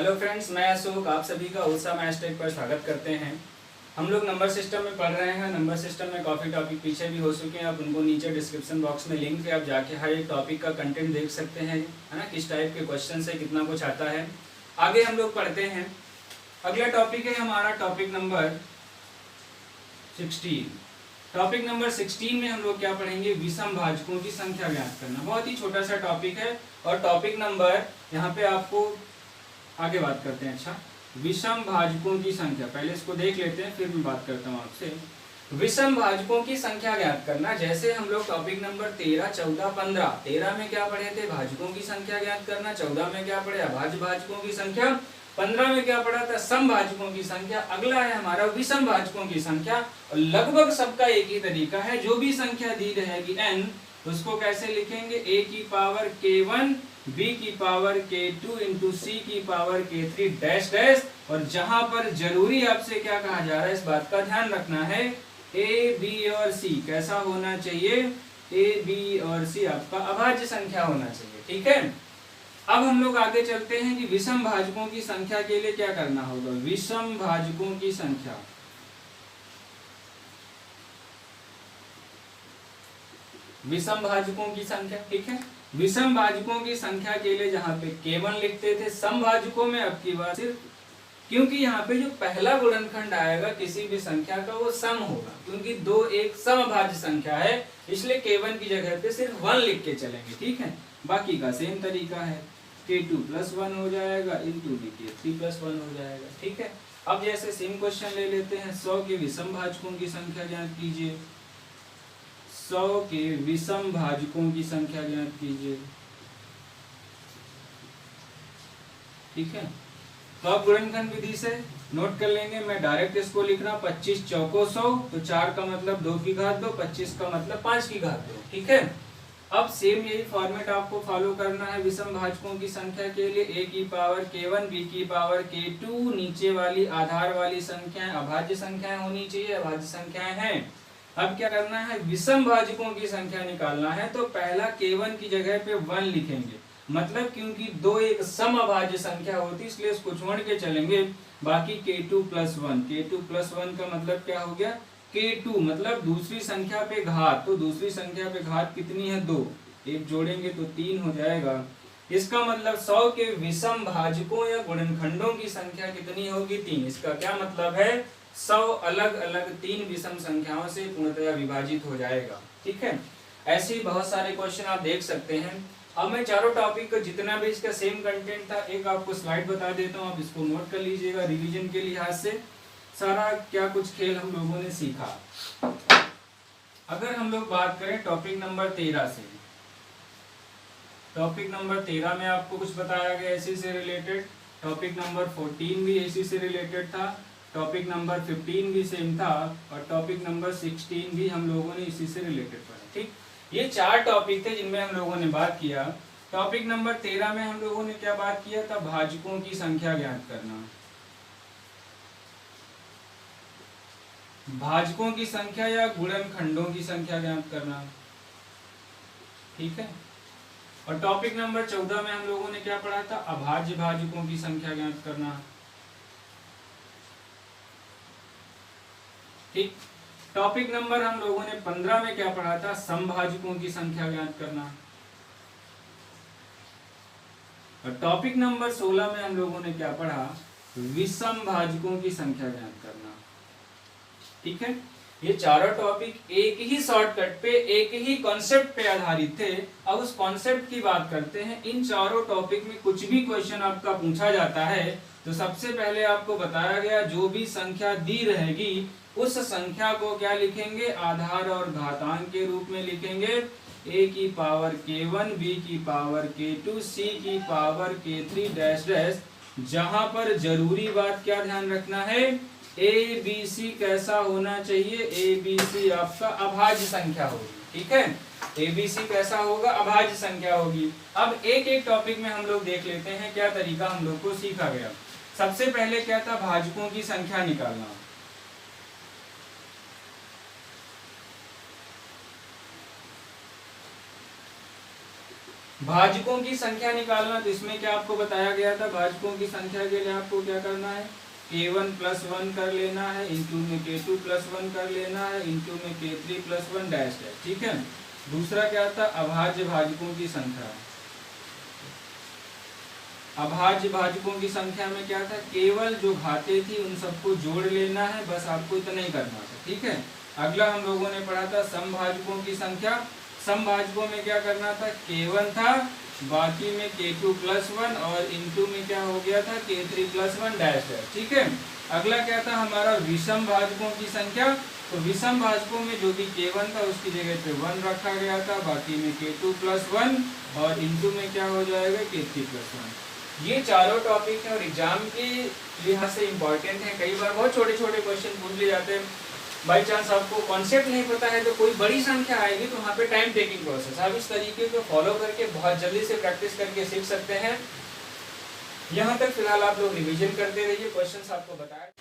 Hello friends, मैं अशोक आप सभी का उत्साह मैथ टेक पर स्वागत करते हैं। हम लोग नंबर सिस्टम में पढ़ रहे हैं। नंबर सिस्टम में काफ़ी टॉपिक पीछे भी हो चुके हैं। आप उनको नीचे डिस्क्रिप्शन बॉक्स में लिंक पे आप जाके हर एक टॉपिक का कंटेंट देख सकते हैं, है ना, किस टाइप के क्वेश्चन से कितना कुछ आता है। आगे हम लोग पढ़ते हैं। अगला टॉपिक है हमारा टॉपिक नंबर 16। टॉपिक नंबर 16 में हम लोग क्या पढ़ेंगे, विषम भाजकों की संख्या ज्ञात करना। बहुत ही छोटा सा टॉपिक है और टॉपिक नंबर यहाँ पे आपको आगे बात करते हैं। अच्छा, विषम भाजकों की संख्या, पहले इसको देख लेते हैं फिर मैं बात करता हूँ आपसे। विषम भाजकों की संख्या ज्ञात करना, जैसे हम लोग टॉपिक नंबर 13, 14, 15, 13 में क्या पढ़े थे, भाजकों की संख्या ज्ञात करना। 14 में क्या पढ़े, अभाज्य भाजकों की संख्या। 15 में क्या पढ़ा था, सम भाजकों की संख्या। अगला है हमारा विषम भाजकों की संख्या। और लगभग सबका एक ही तरीका है, जो भी संख्या दी रहेगी n, उसको कैसे लिखेंगे, a की पावर k1 b की पावर k2 इंटू c की पावर k3 डैश डैश। और जहां पर जरूरी आपसे क्या कहा जा रहा है, इस बात का ध्यान रखना है, a b और c कैसा होना चाहिए, a b और c आपका अभाज्य संख्या होना चाहिए। ठीक है, अब हम लोग आगे चलते हैं कि विषम भाजकों की संख्या के लिए क्या करना होगा। विषम भाजकों की संख्या, विषम भाजकों की संख्या, ठीक है। विषम भाजकों की संख्या के लिए जहां पे k1 लिखते थे, सम भाजकों में अब की बार सिर्फ, क्योंकि यहाँ पे जो पहला गुणनखंड आएगा किसी भी संख्या का वो सम होगा, क्योंकि 2 एक समभाज्य संख्या है, इसलिए k1 की जगह पे सिर्फ 1 लिख के चलेंगे। ठीक है, बाकी का सेम तरीका है, k2 प्लस 1 हो जाएगा इंटू k3 प्लस 1 हो जाएगा। ठीक है, अब जैसे सेम क्वेश्चन ले लेते हैं, 100 के विषम भाजकों की संख्या ज्ञात कीजिए। 100 के विषम भाजकों की संख्या ज्ञात कीजिए। ठीक है, तो आप गुणनखंड विधि से नोट कर लेंगे। मैं डायरेक्ट इसको लिख रहा हूं, 25 चौको 100, तो 4 का मतलब 2 की घात 2, 25 का मतलब 5 की घात 2। ठीक है, अब सेम यही फॉर्मेट आपको फॉलो करना है विषम भाजकों की संख्या के लिए। a की पावर k1 b की पावर k2, नीचे वाली आधार वाली संख्याएं अभाज्य संख्याएं होनी चाहिए, अभाज्य संख्याएं हैं। अब क्या करना है, विषम भाजकों की संख्या निकालना है, तो पहला k1 की जगह पे 1 लिखेंगे, मतलब क्योंकि 2 एक सम अभाज्य संख्या होती है इसलिए इसको छोड़ के चलेंगे। बाकी k2 प्लस 1, k2 प्लस 1 का मतलब क्या हो गया, k2 मतलब दूसरी संख्या पे घात, तो दूसरी संख्या पे घात कितनी है, 2, एक जोड़ेंगे तो 3 हो जाएगा। इसका मतलब 100 के विषम भाजकों या गुणनखंडों की संख्या कितनी होगी, 3। इसका क्या मतलब है, 100 अलग अलग 3 विषम संख्याओं से पूर्णतया विभाजित हो जाएगा। ठीक है, ऐसे ही बहुत सारे क्वेश्चन आप देख सकते हैं। अब मैं चारों टॉपिक का जितना भी इसका सेम कंटेंट था, एक आपको स्लाइड बता देता हूँ, आप इसको नोट कर लीजिएगा रिवीजन के लिहाज से। सारा क्या कुछ खेल हम लोगों ने सीखा। अगर हम लोग बात करें टॉपिक नंबर 13 से, टॉपिक नंबर 13 में आपको कुछ बताया गया इसी से रिलेटेड। टॉपिक नंबर 14 भी इसी से रिलेटेड था, टॉपिक नंबर 15 भी सेम था, और टॉपिक नंबर 16 भी हम लोगों ने इसी से रिलेटेड पढ़ा। ठीक, ये 4 टॉपिक थे जिनमें हम लोगों ने बात किया। टॉपिक नंबर 13 में हम लोगों ने क्या बात किया था, भाजकों की संख्या ज्ञात करना। भाजकों की संख्या या गुणनखंडों की संख्या ज्ञात करना। ठीक है, और टॉपिक नंबर 14 में हम लोगों ने क्या पढ़ा था, अभाज्य भाजकों की संख्या ज्ञात करना। ठीक, टॉपिक नंबर हम लोगों ने 15 में क्या पढ़ा था, समभाजकों की संख्या ज्ञात करना। और टॉपिक नंबर 16 में हम लोगों ने क्या पढ़ा, विषम भाजकों की संख्या ज्ञात करना। ठीक है, ये चारों टॉपिक एक ही शॉर्टकट पे, एक ही कॉन्सेप्ट पे आधारित थे। अब उस कॉन्सेप्ट की बात करते हैं। इन चारों टॉपिक में कुछ भी क्वेश्चन आपका पूछा जाता है तो सबसे पहले आपको बताया गया, जो भी संख्या दी रहेगी उस संख्या को क्या लिखेंगे, आधार और घातांक के रूप में लिखेंगे। a की पावर k1, b की पावर k2, c की पावर k3 डैश डैश। जहां पर जरूरी बात क्या ध्यान रखना है, a b c कैसा होना चाहिए, a b c आपका अभाज्य संख्या होगी। ठीक है, a b c कैसा होगा, अभाज्य संख्या होगी। अब एक एक टॉपिक में हम लोग देख लेते हैं क्या तरीका हम लोग को सीखा गया। सबसे पहले क्या था, भाजकों की संख्या निकालना। भाजकों की संख्या निकालना, तो इसमें क्या आपको बताया गया था, भाजकों की संख्या के लिए आपको क्या करना है, k1 + 1 कर लेना है, इंटू में k2 + 1 कर लेना है, इंटू में k3 + 1 डैश है, ठीक है। दूसरा क्या था, अभाज्य भाजकों की संख्या। अभाज्य भाजकों की संख्या में क्या था, केवल जो घातें थी उन सबको जोड़ लेना है, बस आपको इतना ही करना था, ठीक है। अगला हम लोगों ने पढ़ा था समभाजकों की संख्या। समभाजकों में क्या करना था, k1 था, बाकी में k2 + 1 और इंटू में क्या हो गया था, k3 + 1 डैश है, ठीक है। अगला क्या था हमारा, विषम भाजकों की संख्या। तो विषम भाजकों में जो भी k1 था उसकी जगह पे 1 रखा गया था, बाकी में k2 + 1 और इंटू में क्या हो जाएगा, k3 + 1। ये चारों टॉपिक हैं और एग्जाम के लिहाज से इम्पोर्टेंट है। कई बार बहुत छोटे छोटे क्वेश्चन पूछ लिए जाते हैं, बाई चांस आपको कॉन्सेप्ट नहीं पता है तो कोई बड़ी संख्या आएगी तो वहाँ पे टाइम टेकिंग प्रोसेस, आप इस तरीके को फॉलो करके बहुत जल्दी से प्रैक्टिस करके सीख सकते हैं। यहाँ तक फिलहाल आप लोग रिवीजन करते रहिए, क्वेश्चंस आपको बताया।